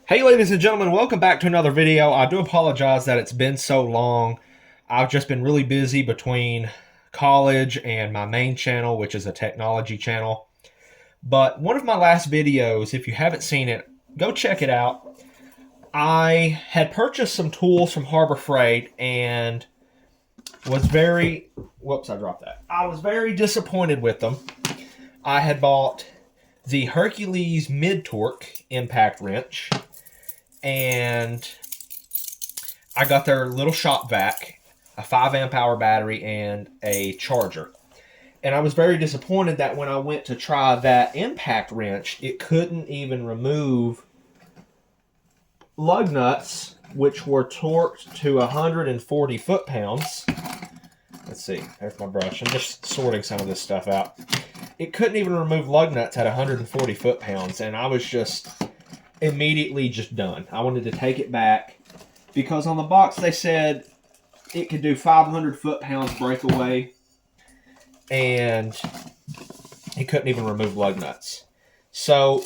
Hey ladies and gentlemen, welcome back to another video. I do apologize that it's been so long. I've just been really busy between college and my main channel, which is a technology channel. But one of my last videos, if you haven't seen it, go check it out. I had purchased some tools from Harbor Freight and was very, whoops, I dropped that. I was very disappointed with them. I had bought the Hercules mid-torque impact wrench, and I got their little shop vac, a 5 amp hour battery, and a charger. And I was very disappointed that when I went to try that impact wrench, it couldn't even remove lug nuts, which were torqued to 140 foot-pounds. Let's see, there's my brush. I'm just sorting some of this stuff out. It couldn't even remove lug nuts at 140 foot-pounds, and I was just immediately just done. I wanted to take it back because on the box they said it could do 500 foot-pounds breakaway, and it couldn't even remove lug nuts. So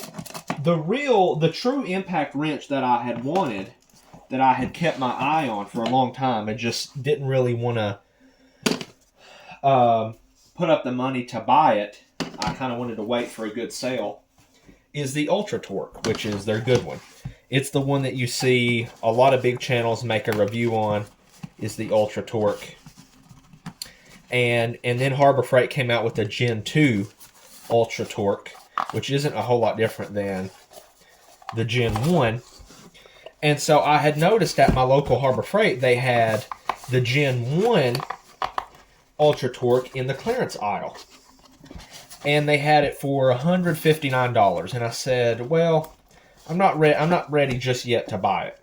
the true impact wrench that I had wanted, that I had kept my eye on for a long time and just didn't really want to put up the money to buy it, I kind of wanted to wait for a good sale, is the Ultra Torque, which is their good one. It's the one that you see a lot of big channels make a review on, is the Ultra Torque. And then Harbor Freight came out with the Gen 2 Ultra Torque, which isn't a whole lot different than the Gen 1. And so I had noticed at my local Harbor Freight they had the Gen 1 Ultra Torque in the clearance aisle. And they had it for $159. And I said, well, I'm not ready just yet to buy it.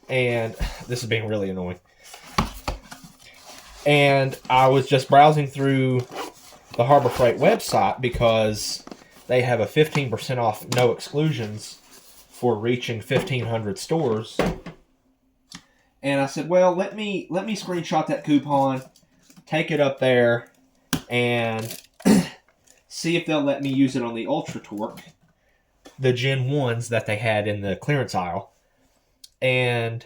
And this is being really annoying. And I was just browsing through the Harbor Freight website because they have a 15% off no exclusions for reaching 1,500 stores. And I said, well, let me screenshot that coupon, take it up there, and see if they'll let me use it on the Ultra Torque, the Gen 1s that they had in the clearance aisle. And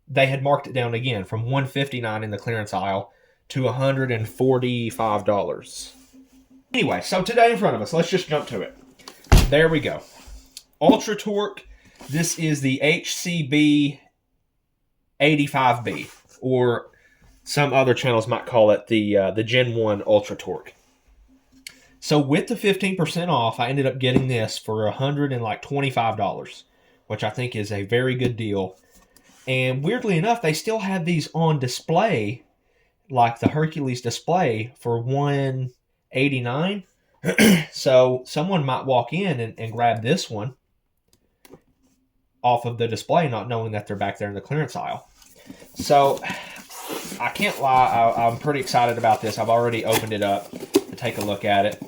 they had marked it down again from $159 in the clearance aisle to $145. Anyway, so today in front of us, let's just jump to it. There we go. Ultra Torque. This is the HCB 85B, or some other channels might call it the Gen 1 Ultra Torque. So with the 15% off, I ended up getting this for $125, which I think is a very good deal. And weirdly enough, they still have these on display, like the Hercules display, for $189. So someone might walk in and grab this one off of the display, not knowing that they're back there in the clearance aisle. So I can't lie, I'm pretty excited about this. I've already opened it up to take a look at it.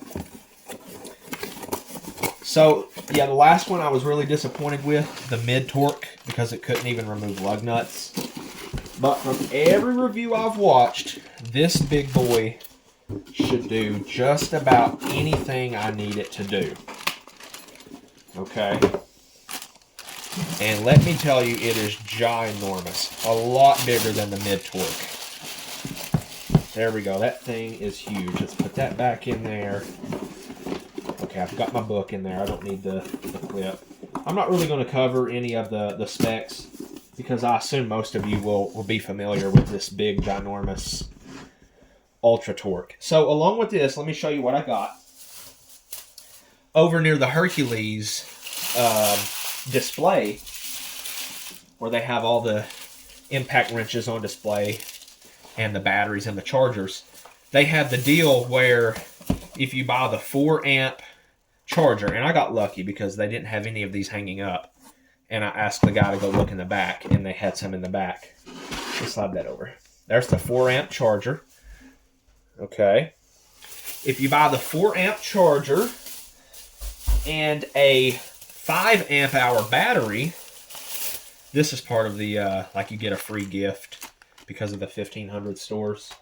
So, yeah, the last one I was really disappointed with, the mid-torque, because it couldn't even remove lug nuts. But from every review I've watched, this big boy should do just about anything I need it to do. Okay? And let me tell you, it is ginormous. A lot bigger than the mid-torque. There we go. That thing is huge. Let's put that back in there. Okay, I've got my book in there. I don't need the clip. I'm not really going to cover any of the specs because I assume most of you will be familiar with this big, ginormous Ultra Torque. So along with this, let me show you what I got. Over near the Hercules display, where they have all the impact wrenches on display and the batteries and the chargers, they have the deal where if you buy the 4 amp charger, and I got lucky because they didn't have any of these hanging up, and I asked the guy to go look in the back, and they had some in the back. Let's slide that over. There's the 4 amp charger. Okay. If you buy the 4 amp charger and a 5 amp hour battery, this is part of the, like you get a free gift because of the 1,500 stores.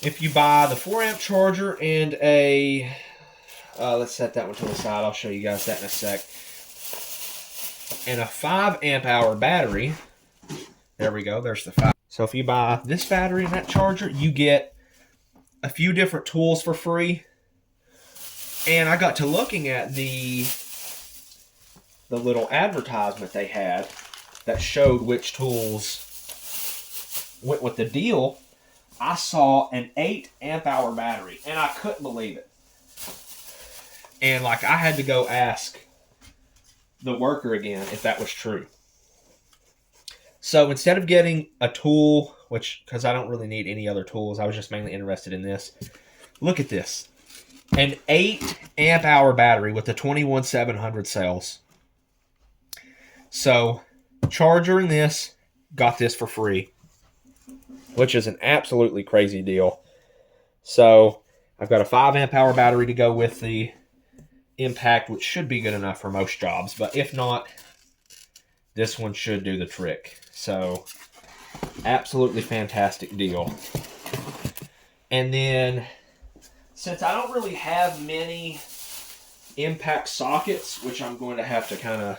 If you buy the 4 amp charger and a, let's set that one to the side. I'll show you guys that in a sec. and a 5 amp hour battery. There we go. There's the 5. So if you buy this battery and that charger, you get a few different tools for free. And I got to looking at the little advertisement they had that showed which tools went with the deal. I saw an 8 amp hour battery, and I couldn't believe it. And like, I had to go ask the worker again if that was true. So instead of getting a tool, which, because I don't really need any other tools, I was just mainly interested in this. Look at this. An 8 amp hour battery with the 21700 cells. So, charger and this, got this for free, which is an absolutely crazy deal. So, I've got a 5 amp hour battery to go with the Impact, which should be good enough for most jobs. But if not, this one should do the trick. So, absolutely fantastic deal. And then, since I don't really have many Impact sockets, which I'm going to have to kind of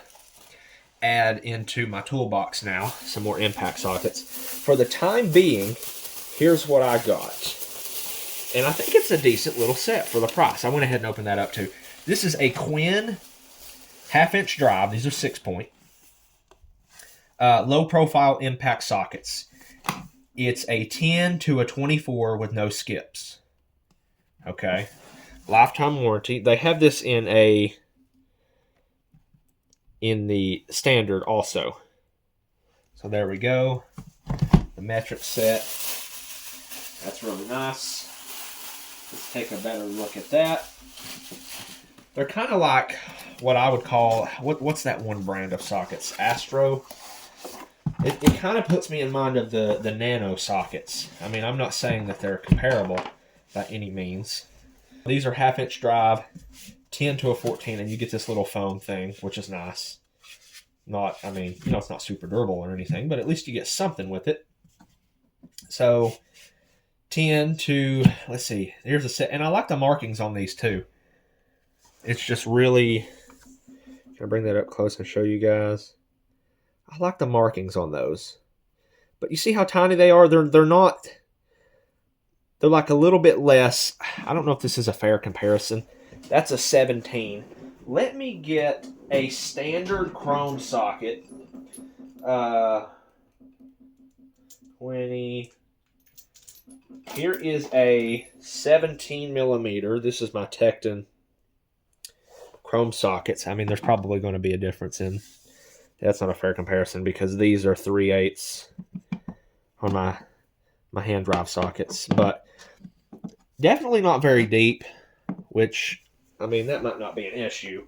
add into my toolbox now, some more Impact sockets. For the time being, here's what I got. And I think it's a decent little set for the price. I went ahead and opened that up too. This is a Quinn 1/2-inch drive. These are 6-point. Low profile Impact sockets. It's a 10 to a 24 with no skips. Okay. Lifetime warranty. They have this in the standard also. So there we go. The metric set. That's really nice. Let's take a better look at that. They're kind of like what I would call, what's that one brand of sockets? Astro. It kind of puts me in mind of the Nano sockets. I mean, I'm not saying that they're comparable by any means. These are 1/2-inch drive, 10 to a 14, and you get this little foam thing, which is nice. I mean, it's not super durable or anything, but at least you get something with it. So, 10 to, let's see, here's a set, and I like the markings on these too. It's just really, can I bring that up close and show you guys? I like the markings on those. But you see how tiny they are? They're not, they're like a little bit less. I don't know if this is a fair comparison. That's a 17. Let me get a standard chrome socket. 20. Here is a 17 millimeter. This is my Tecton chrome sockets. I mean, there's probably going to be a difference in. That's not a fair comparison because these are 3/8 on my hand drive sockets. But definitely not very deep, which, I mean, that might not be an issue.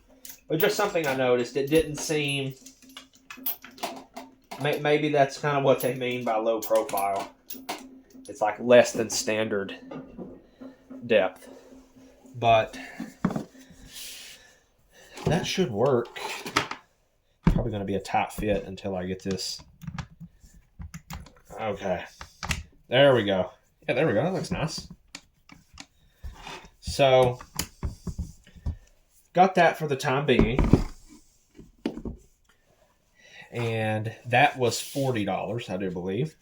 But just something I noticed. It didn't seem... Maybe that's kind of what they mean by low profile. It's like less than standard depth. But that should work. Probably going to be a tight fit until I get this. Okay. There we go. Yeah, there we go. That looks nice. So, got that for the time being. And that was $40, I do believe.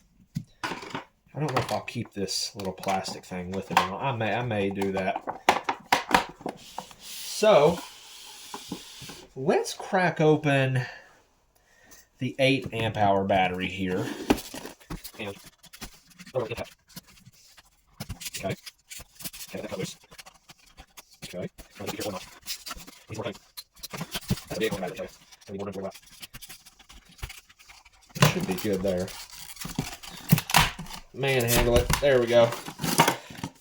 I don't know if I'll keep this little plastic thing with it or not. I may do that. So, let's crack open the 8 amp hour battery here. And okay. Okay, that covers. Okay. He's working. That's a big one battery. Okay. Should be good there. Manhandle it. There we go.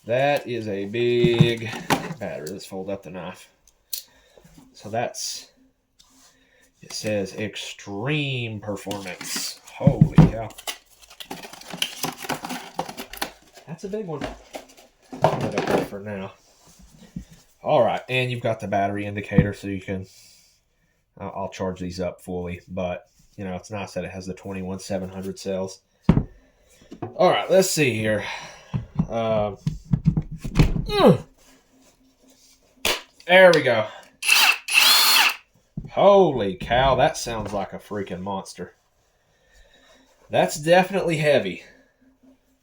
That is a big battery. Let's fold up the knife. So that's, it says extreme performance. Holy cow. That's a big one. I'll put it up there for now. All right, and you've got the battery indicator, so you can, I'll charge these up fully, but it's nice that it has the 21700 cells. All right, let's see here. There we go. Holy cow, that sounds like a freaking monster. That's definitely heavy,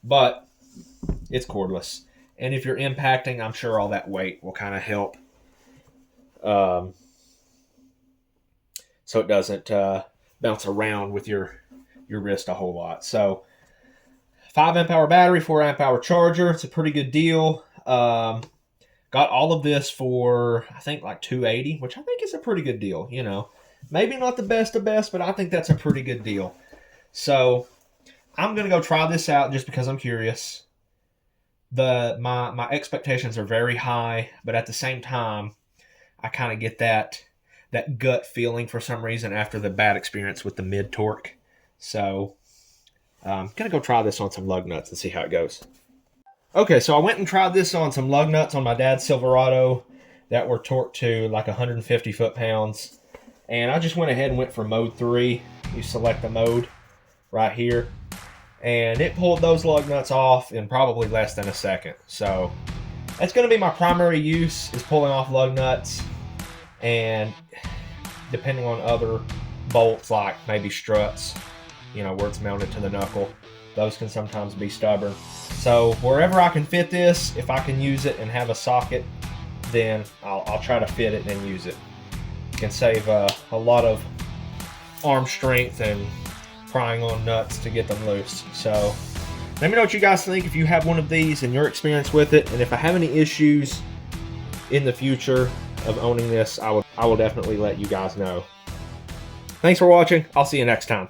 but it's cordless. And if you're impacting, I'm sure all that weight will kind of help. So it doesn't bounce around with your wrist a whole lot. So 5 amp hour battery, 4 amp hour charger. It's a pretty good deal. Got all of this for, I think, like $280, which I think is a pretty good deal. You know, maybe not the best of best, but I think that's a pretty good deal. So I'm gonna go try this out just because I'm curious. My expectations are very high, but at the same time, I kind of get that gut feeling for some reason after the bad experience with the mid torque. So I'm gonna go try this on some lug nuts and see how it goes. Okay, so I went and tried this on some lug nuts on my dad's Silverado that were torqued to like 150 foot-pounds. And I just went ahead and went for mode 3. You select the mode right here. And it pulled those lug nuts off in probably less than a second. So that's going to be my primary use, is pulling off lug nuts. And depending on other bolts, like maybe struts, you know, where it's mounted to the knuckle, those can sometimes be stubborn. So wherever I can fit this, if I can use it and have a socket, then I'll try to fit it and use it. You can save a lot of arm strength and prying on nuts to get them loose. So let me know what you guys think if you have one of these and your experience with it. And if I have any issues in the future of owning this, I will definitely let you guys know. Thanks for watching. I'll see you next time.